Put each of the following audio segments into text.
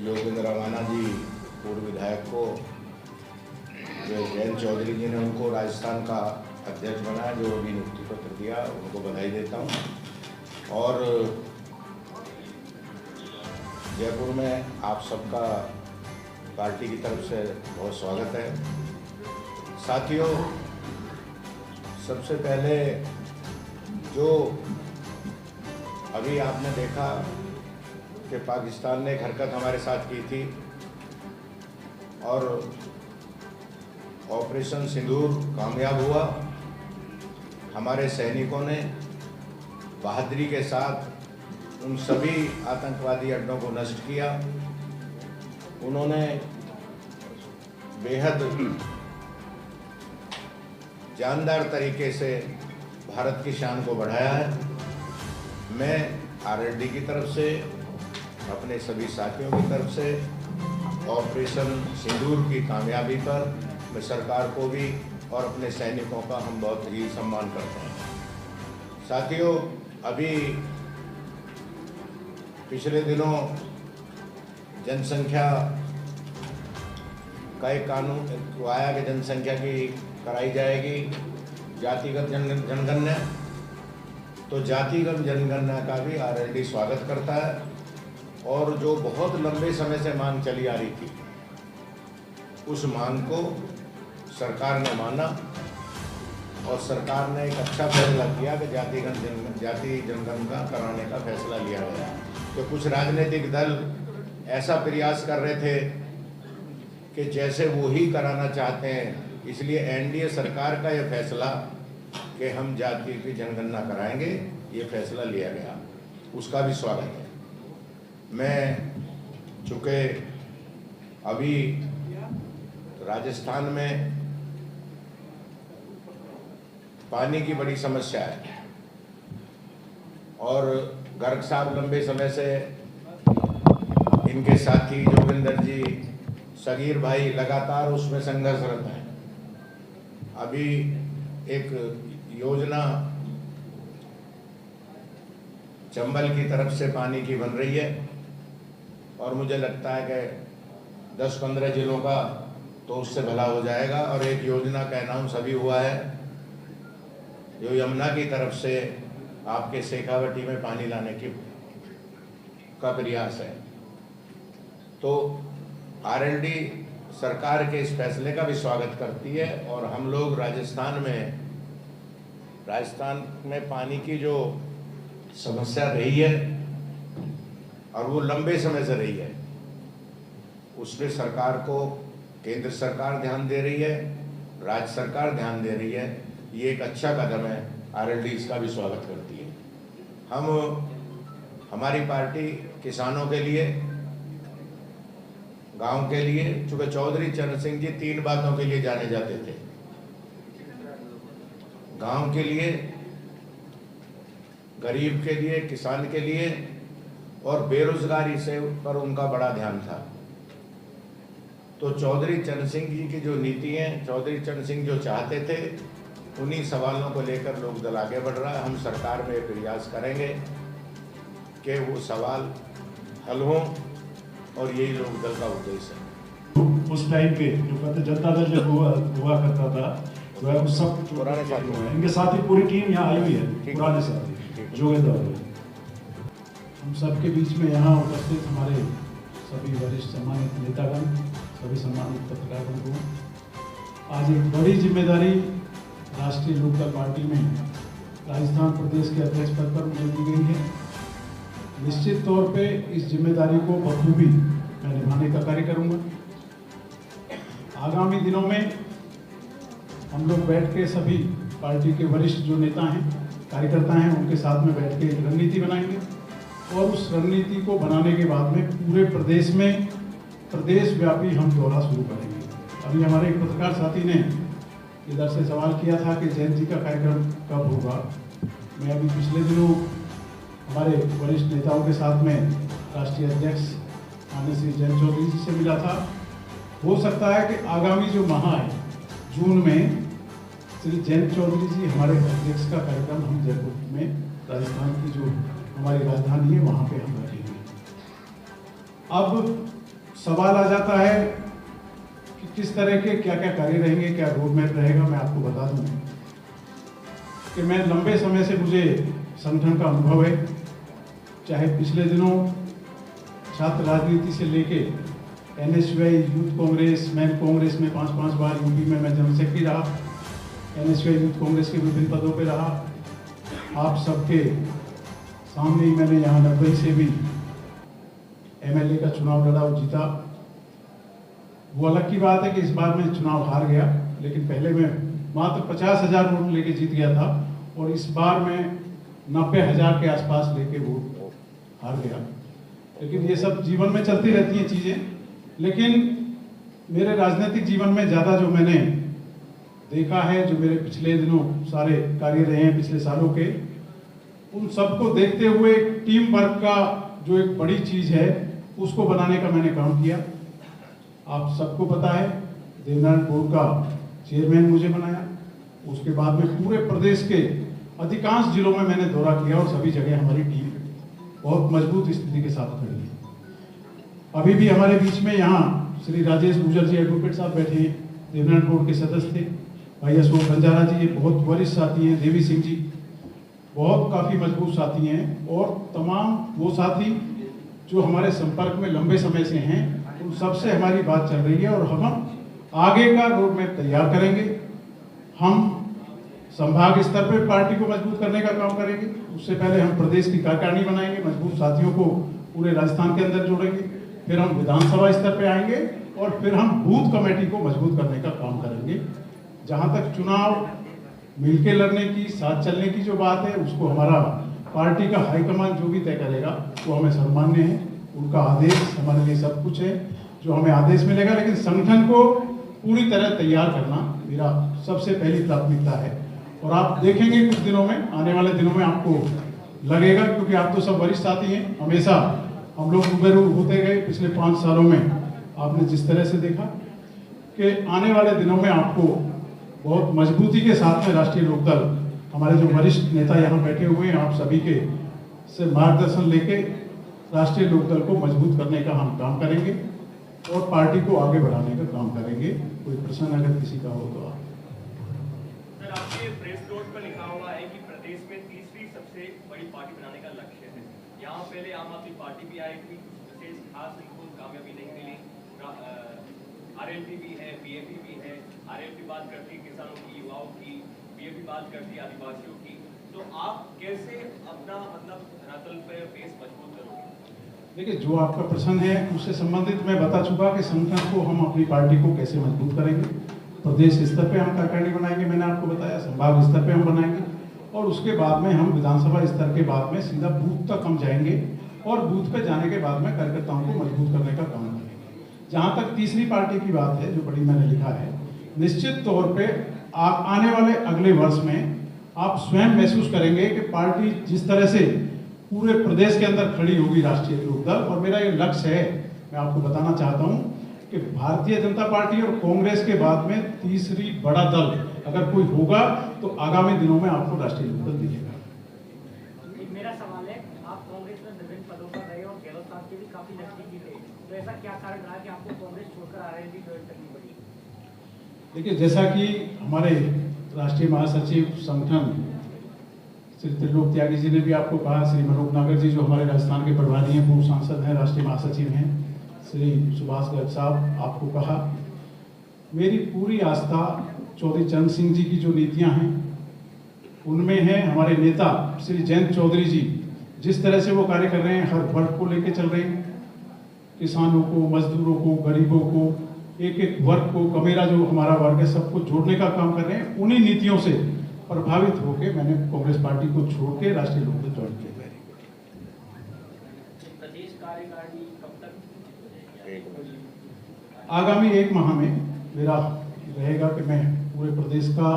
योगेंद्र रवाना जी पूर्व विधायक को, जो जयंत चौधरी जी ने उनको राजस्थान का अध्यक्ष बनाया, जो अभी नियुक्ति पत्र दिया, उनको बधाई देता हूँ। और जयपुर में आप सबका पार्टी की तरफ से बहुत स्वागत है। साथियों, सबसे पहले जो अभी आपने देखा कि पाकिस्तान ने एक हरकत हमारे साथ की थी और ऑपरेशन सिंदूर कामयाब हुआ। हमारे सैनिकों ने बहादुरी के साथ उन सभी आतंकवादी अड्डों को नष्ट किया। उन्होंने बेहद जानदार तरीके से भारत की शान को बढ़ाया है। मैं आरएलडी की तरफ से, अपने सभी साथियों की तरफ से ऑपरेशन सिंदूर की कामयाबी पर मैं सरकार को भी और अपने सैनिकों का हम बहुत ही सम्मान करते हैं। साथियों, अभी पिछले दिनों जनसंख्या का एक कानून आया कि जनसंख्या की कराई जाएगी जातिगत जनगणना। तो जातिगत जनगणना का भी आरएलडी स्वागत करता है और जो बहुत लंबे समय से मांग चली आ रही थी, उस मांग को सरकार ने माना और सरकार ने एक अच्छा फैसला किया कि जाति जनगणना कराने का फैसला लिया गया। तो कुछ राजनीतिक दल ऐसा प्रयास कर रहे थे कि जैसे वो ही कराना चाहते हैं, इसलिए एनडीए सरकार का यह फैसला कि हम जाति की जनगणना कराएंगे, ये फैसला लिया गया, उसका भी स्वागत है। मैं चूँकि अभी राजस्थान में पानी की बड़ी समस्या है और गर्ग साहब लंबे समय से, इनके साथी जोगिंदर जी, सगीर भाई लगातार उसमें संघर्षरत हैं। अभी एक योजना चंबल की तरफ से पानी की बन रही है और मुझे लगता है कि 10-15 जिलों का तो उससे भला हो जाएगा। और एक योजना का अनाउंस अभी हुआ है जो यमुना की तरफ से आपके शेखावटी में पानी लाने का प्रयास है। तो आरएलडी सरकार के इस फैसले का भी स्वागत करती है और हम लोग राजस्थान में पानी की जो समस्या रही है और वो लंबे समय से रही है, उसमें सरकार को केंद्र सरकार ध्यान दे रही है, राज्य सरकार ध्यान दे रही है। ये एक अच्छा कदम है, आरएलडी इसका भी स्वागत करती है। हमारी पार्टी किसानों के लिए, गांव के लिए, चूँकि चौधरी चरण सिंह जी 3 बातों के लिए जाने जाते थे: गांव के लिए, गरीब के लिए, किसान के लिए और बेरोजगारी से पर उनका बड़ा ध्यान था। तो चौधरी चरण सिंह जी की जो नीति है, चौधरी चरण सिंह जो चाहते थे, उन्हीं सवालों को लेकर लोक दल आगे बढ़ रहा है। हम सरकार में प्रयास करेंगे कि वो सवाल हल हों और यही लोक दल का उद्देश्य है। उस टाइम पे जो कहते जनता दल जब हुआ करता था, वह उस सब पुराने साथी हैं, इनके साथ ही पूरी टीम यहाँ आई हुई है, पुराने साथी जोगेंद्र। हम सबके बीच में यहाँ उपस्थित हमारे सभी वरिष्ठ सम्मानित नेतागण, सभी सम्मानित पत्रकारगण को आज एक बड़ी जिम्मेदारी राष्ट्रीय लोकदल पार्टी में राजस्थान प्रदेश के अध्यक्ष पद पर मुझे दी गई है। निश्चित तौर पे इस जिम्मेदारी को बखूबी मैं निभाने का कार्य करूंगा। आगामी दिनों में हम लोग बैठ के सभी पार्टी के वरिष्ठ जो नेता हैं, कार्यकर्ता हैं, उनके साथ में बैठ के एक रणनीति बनाएंगे और उस रणनीति को बनाने के बाद में पूरे प्रदेश में प्रदेश व्यापी हम दौरा शुरू करेंगे। अभी हमारे एक पत्रकार साथी ने इधर से सवाल किया था कि जयंत जी का कार्यक्रम कब होगा। मैं अभी पिछले दिनों हमारे वरिष्ठ नेताओं के साथ में राष्ट्रीय अध्यक्ष माननीय श्री जयंत चौधरी जी से मिला था। हो सकता है कि आगामी जो माह है, जून में, श्री जयंत चौधरी जी हमारे अध्यक्ष का कार्यक्रम हम जयपुर में, राजस्थान की जो हमारी राजधानी है, वहाँ पे हम रखेंगे। अब सवाल आ जाता है कि किस तरह के क्या क्या कार्य रहेंगे, क्या रोड मैप रहेगा। मैं आपको बता दूं कि मैं लंबे समय से मुझे संगठन का अनुभव है, चाहे पिछले दिनों छात्र राजनीति से लेके NSY youth Congress, man Congress में 5-5 बार यूपी में मैं जनरल सेक्रेटरी रहा, NSY यूथ कांग्रेस के विभिन्न पदों पे रहा। आप सबके सामने ही मैंने यहाँ 90 से भी MLA का चुनाव लड़ा और जीता। वो अलग की बात है कि इस बार मैं चुनाव हार गया, लेकिन पहले मैं मात्र 50,000 वोट लेके जीत गया था और इस बार मैं 90,000 के आसपास लेके वोट हार गया। लेकिन ये सब जीवन में चलती रहती हैं चीज़ें। लेकिन मेरे राजनीतिक जीवन में ज़्यादा जो मैंने देखा है, जो मेरे पिछले दिनों सारे कार्य रहे हैं पिछले सालों के, उन सबको देखते हुए टीम वर्क का जो एक बड़ी चीज़ है उसको बनाने का मैंने काम किया। आप सबको पता है देवनारायण बोर्ड का चेयरमैन मुझे बनाया। उसके बाद में पूरे प्रदेश के अधिकांश जिलों में मैंने दौरा किया और सभी जगह हमारी टीम बहुत मजबूत स्थिति के साथ खड़ी है। अभी भी हमारे बीच में यहाँ श्री राजेश गुजर जी एडवोकेट साहब बैठे हैं, देवनारायण बोर्ड के सदस्य थे। भाई अशोक बंजारा जी, ये बहुत वरिष्ठ साथी हैं। देवी सिंह जी बहुत काफ़ी मजबूत साथी हैं। और तमाम वो साथी जो हमारे संपर्क में लंबे समय से हैं, उन सबसे हमारी बात चल रही है और हम आगे का रोड मैप तैयार करेंगे। हम संभाग स्तर पर पार्टी को मजबूत करने का काम करेंगे। उससे पहले हम प्रदेश की कार्यकारिणी बनाएंगे, मजबूत साथियों को पूरे राजस्थान के अंदर जोड़ेंगे। फिर हम विधानसभा स्तर पे आएंगे और फिर हम बूथ कमेटी को मजबूत करने का काम करेंगे। जहां तक चुनाव मिलके लड़ने की, साथ चलने की जो बात है, उसको हमारा पार्टी का हाईकमान जो भी तय करेगा वो हमें सम्मान्य है। उनका आदेश हमारे लिए सब कुछ है, जो हमें आदेश मिलेगा। लेकिन संगठन को पूरी तरह तैयार करना मेरा सबसे पहली प्राथमिकता है। और आप देखेंगे कुछ दिनों में, आने वाले दिनों में आपको लगेगा, क्योंकि आप तो सब वरिष्ठ साथी हैं, हमेशा हम लोग रूबरू होते गए पिछले 5 सालों में। आपने जिस तरह से देखा कि आने वाले दिनों में आपको बहुत मजबूती के साथ में राष्ट्रीय लोकदल, हमारे जो वरिष्ठ नेता यहाँ बैठे हुए हैं, आप सभी के से मार्गदर्शन लेके राष्ट्रीय लोकदल को मजबूत करने का हम काम करेंगे और पार्टी को आगे बढ़ाने का काम करेंगे। कोई प्रश्न अगर किसी का हो तो आप। सर, आपके प्रेस नोट पर लिखा हुआ है कि प्रदेश में तीसरी सबसे बड़ी पार्टी बनाने का लक्ष्य है। यहाँ पहले आम आदमी पार्टी भी आई थी, विशेष खास इनको कामयाबी नहीं मिली। RLP भी है, BAP भी है। RLP बात करती है किसानों की, युवाओं की, BAP बात करती है आदिवासियों की। तो आप कैसे अपना मतलब धरातल पर बेस मजबूत करोगे? देखिए, जो आपका प्रश्न है उससे संबंधित मैं बता चुका कि संगठन को हम अपनी पार्टी को कैसे मजबूत करेंगे। प्रदेश स्तर पे हम कार्यकारिणी बनाएंगे, मैंने आपको बताया, संभाग स्तर पे हम बनाएंगे और उसके बाद में हम विधानसभा स्तर के बाद में सीधा बूथ तक हम जाएंगे और बूथ पे जाने के बाद में कार्यकर्ताओं को मजबूत करने का काम करेंगे। जहाँ तक तीसरी पार्टी की बात है, जो बड़ी मैंने लिखा है, निश्चित तौर पे आप आने वाले अगले वर्ष में आप स्वयं महसूस करेंगे कि पार्टी जिस तरह से पूरे प्रदेश के अंदर खड़ी होगी राष्ट्रीय लोकदल। और मेरा ये लक्ष्य है, मैं आपको बताना चाहता हूँ कि भारतीय जनता पार्टी और कांग्रेस के बाद में तीसरी बड़ा दल अगर कोई होगा तो आगामी दिनों में आपको राष्ट्रीय लोकदल दिखेगा। मेरा सवाल है, आप कांग्रेस में विभिन्न पदों पर रहे और गहलोत साहब के भी काफी नजदीकी थे, तो ऐसा क्या कारण रहा कि आपको कांग्रेस छोड़कर RLD ज्वाइन करनी पड़ी? देखिए, जैसा कि हमारे राष्ट्रीय महासचिव संगठन श्री त्रिलोक त्यागी जी ने भी आपको कहा, श्री मनोज नागर जी जो हमारे राजस्थान के प्रभारी हैं, पूर्व सांसद हैं, राष्ट्रीय महासचिव हैं, श्री सुभाष गर्ग साहब आपको कहा, मेरी पूरी आस्था चौधरी चरण सिंह जी की जो नीतियां हैं उनमें है। हमारे नेता श्री जयंत चौधरी जी जिस तरह से वो कार्य कर रहे हैं, हर वर्ग को लेके चल रहे हैं, किसानों को, मजदूरों को, गरीबों को, एक एक वर्ग को, कमेरा जो हमारा वर्ग है, सबको जोड़ने का काम कर रहे हैं। उन्हीं नीतियों से प्रभावित होकर मैंने कांग्रेस पार्टी को छोड़ के राष्ट्रीय लोकदल ज्वाइन किया। प्रदेश कार्यकारिणी कब तक? आगामी 1 माह में मेरा रहेगा कि मैं पूरे प्रदेश का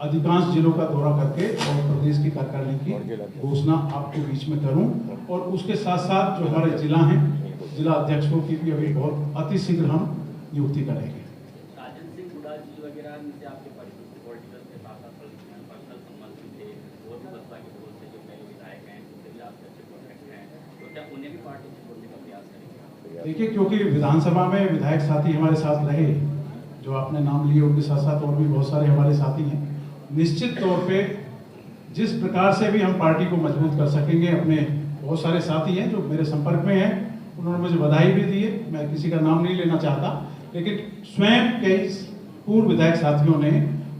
अधिकांश जिलों का दौरा करके और प्रदेश की कार्यकारिणी की घोषणा आपके बीच में करूं। और उसके साथ साथ जो हमारे जिला हैं, जिला अध्यक्षों की भी अभी बहुत अतिशीघ्र हम नियुक्ति करेंगे। राजन सिंह हुड्डा जी वगैरह से आपके पॉलिटिकल के साथ साथ पर्सनल संबंध भी थे, वो भी बसपा की तरफ से जो पहले विधायक हैं, उनसे भी आपके अच्छे कॉन्टैक्ट हैं, तो क्या उन्हें भी पार्टी से छोड़ने का प्रयास करेंगे? देखिए, क्योंकि विधानसभा में विधायक साथी हमारे साथ रहे, जो आपने नाम लिए, उनके साथ साथ और भी बहुत सारे हमारे साथी हैं। निश्चित तौर पे जिस प्रकार से भी हम पार्टी को मजबूत कर सकेंगे, अपने बहुत सारे साथी हैं जो मेरे संपर्क में हैं, उन्होंने मुझे बधाई भी दी है, मैं किसी का नाम नहीं लेना चाहता, लेकिन स्वयं कई पूर्व विधायक साथियों ने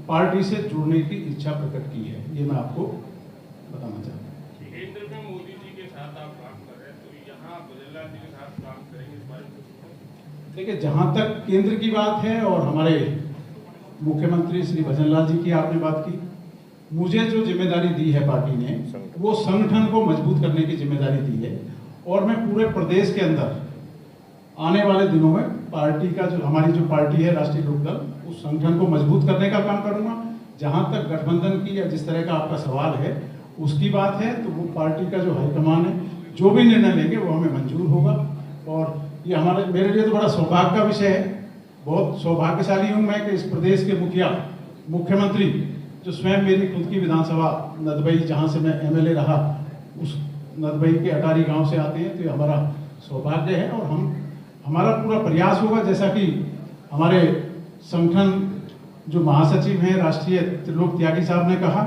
पार्टी से जुड़ने की इच्छा प्रकट की है, ये मैं आपको बताना चाहता हूँ। केंद्र में मोदी जी के साथ आप काम कर रहे हैं, तो यहाँ भजनलाल जी के साथ काम करेंगे, इस बारे में? देखिए, जहाँ तक केंद्र की बात है और हमारे मुख्यमंत्री श्री भजनलाल जी की आपने बात की, मुझे जो जिम्मेदारी दी है पार्टी ने, वो संगठन को मजबूत करने की जिम्मेदारी दी है, और मैं पूरे प्रदेश के अंदर आने वाले दिनों में पार्टी का जो हमारी जो पार्टी है राष्ट्रीय लोकदल, उस संगठन को मजबूत करने का काम करूंगा। जहां तक गठबंधन की या जिस तरह का आपका सवाल है उसकी बात है, तो वो पार्टी का जो हाईकमान है, जो भी निर्णय लेंगे वो हमें मंजूर होगा। और ये मेरे लिए तो बड़ा सौभाग्य का विषय है, बहुत सौभाग्यशाली हूँ मैं कि इस प्रदेश के मुख्यमंत्री जो स्वयं मेरी खुद की विधानसभा नदबई, जहाँ से मैं MLA रहा, उस नदबई के अटारी गांव से आते हैं, तो ये हमारा सौभाग्य है। और हमारा पूरा प्रयास होगा, जैसा कि हमारे संगठन जो महासचिव हैं राष्ट्रीय त्रिलोक त्यागी साहब ने कहा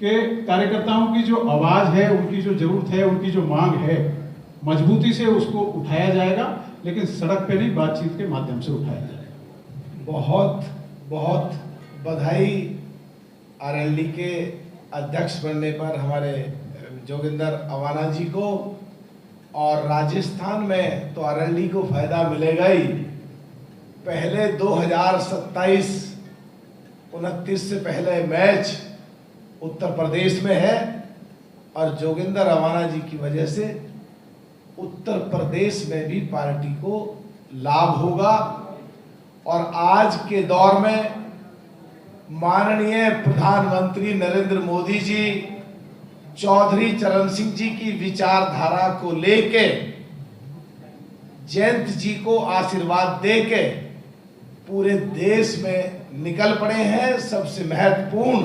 कि कार्यकर्ताओं की जो आवाज़ है, उनकी जो जरूरत है, उनकी जो मांग है, मजबूती से उसको उठाया जाएगा, लेकिन सड़क पे नहीं, बातचीत के माध्यम से उठाया जाएगा। बहुत बहुत बधाई RLD के अध्यक्ष बनने पर हमारे जोगिंदर अवाना जी को। और राजस्थान में तो RLD को फायदा मिलेगा ही। पहले 2027-29 से पहले मैच उत्तर प्रदेश में है, और जोगिंदर अवाना जी की वजह से उत्तर प्रदेश में भी पार्टी को लाभ होगा। और आज के दौर में माननीय प्रधानमंत्री नरेंद्र मोदी जी चौधरी चरण सिंह जी की विचारधारा को लेके जयंत जी को आशीर्वाद देके पूरे देश में निकल पड़े हैं। सबसे महत्वपूर्ण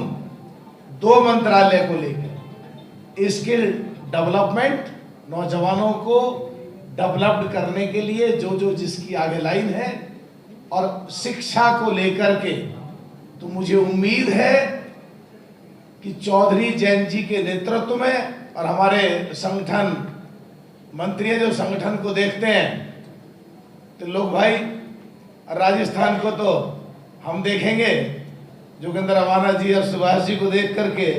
2 मंत्रालय को लेकर स्किल डेवलपमेंट, नौजवानों को डेवलप्ड करने के लिए जो जिसकी आगे लाइन है, और शिक्षा को लेकर के तो मुझे उम्मीद है कि चौधरी जयंत जी के नेतृत्व में और हमारे संगठन मंत्री जो संगठन को देखते हैं, तो लोग भाई राजस्थान को तो हम देखेंगे। जोगिंदर अवाना जी और सुभाष जी को देख करके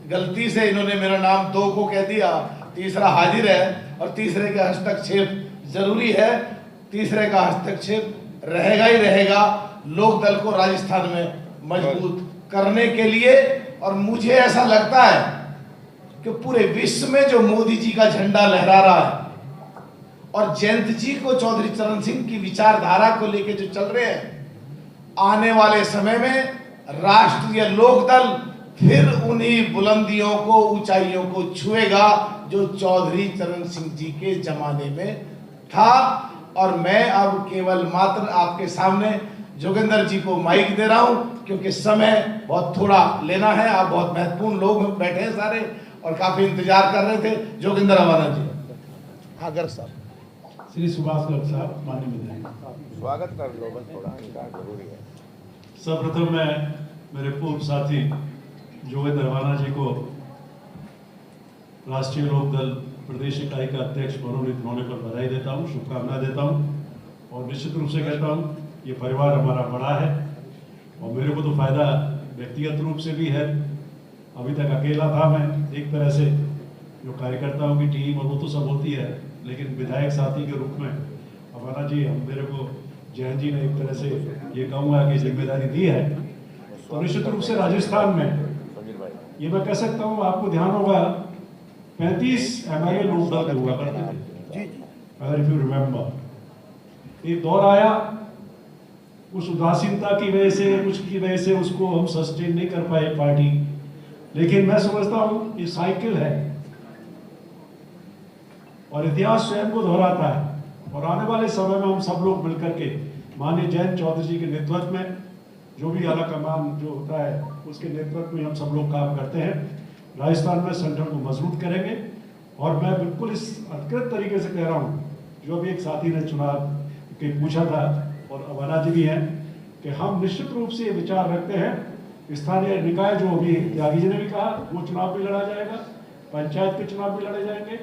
गलती से इन्होंने मेरा नाम 2 को कह दिया, तीसरा हाजिर है, और तीसरे का हस्तक्षेप जरूरी है। तीसरे का हस्तक्षेप रहेगा ही रहेगा लोकदल को राजस्थान में मजबूत करने के लिए। और मुझे ऐसा लगता है कि पूरे विश्व में जो मोदी जी का झंडा लहरा रहा है, और जयंत जी को चौधरी चरण सिंह की विचारधारा को लेकर जो चल रहे हैं, आने वाले समय में राष्ट्रीय लोकदल फिर उन्हीं बुलंदियों को, ऊंचाइयों को छुएगा जो चौधरी चरण सिंह जी के जमाने में था। और मैं अब केवल मात्र आपके सामने जोगिंदर जी को माइक दे रहा हूं, क्योंकि समय बहुत थोड़ा लेना है। आप बहुत महत्वपूर्ण लोग बैठे हैं सारे, और काफी इंतजार कर रहे थे। जोगिंदर अवाना जी। हाँ गर्ग साहब। श्री सुभाष गर्ग साहब, माननीय विधायक, स्वागत कर लो, बस थोड़ा इनका जरूरी है। सर्वप्रथम मैं मेरे पूर्व साथी जोगिंदर अवाना जी को राष्ट्रीय लोकदल प्रदेश इकाई का अध्यक्ष मनोनीत होने पर बधाई देता हूँ, शुभकामनाएं देता हूँ। और निश्चित रूप से कहता हूँ, ये परिवार हमारा बड़ा है, और मेरे को तो फायदा व्यक्तिगत रूप से भी है। अभी तक अकेला था मैं, एक तरह से जो कार्यकर्ताओं की टीम और वो तो सब होती है, लेकिन विधायक साथी के रूप में अवाना जी, हम मेरे को जयंत जी ने एक तरह से ये कहूँगा कि जिम्मेदारी दी है। तो निश्चित रूप से राजस्थान में ये मैं कह सकता हूँ, आपको ध्यान होगा 35 MLA लोकदल के हुआ करते थे, अगर इफ यू रिमेम्बर। एक दौर आया, उस उदासीनता की वजह से, कुछ की वजह से उसको हम सस्टेन नहीं कर पाए पार्टी। लेकिन मैं समझता हूँ ये साइकिल है, और इतिहास स्वयं को दोहराता है। और आने वाले समय में हम सब लोग मिलकर के माननीय जयंत चौधरी जी के नेतृत्व में, जो भी आला कमान जो होता है उसके नेतृत्व में हम सब लोग काम करते हैं, राजस्थान में संगठन को मजबूत करेंगे। और मैं बिल्कुल इस अधिकृत तरीके से कह रहा हूँ जो अभी एक साथी ने चुनाव के पूछा था और अवाना जी भी हैं कि हम निश्चित रूप से ये विचार रखते हैं स्थानीय निकाय जो अभी त्यागी जी ने भी कहा वो चुनाव भी लड़ा जाएगा, पंचायत के चुनाव भी लड़े जाएंगे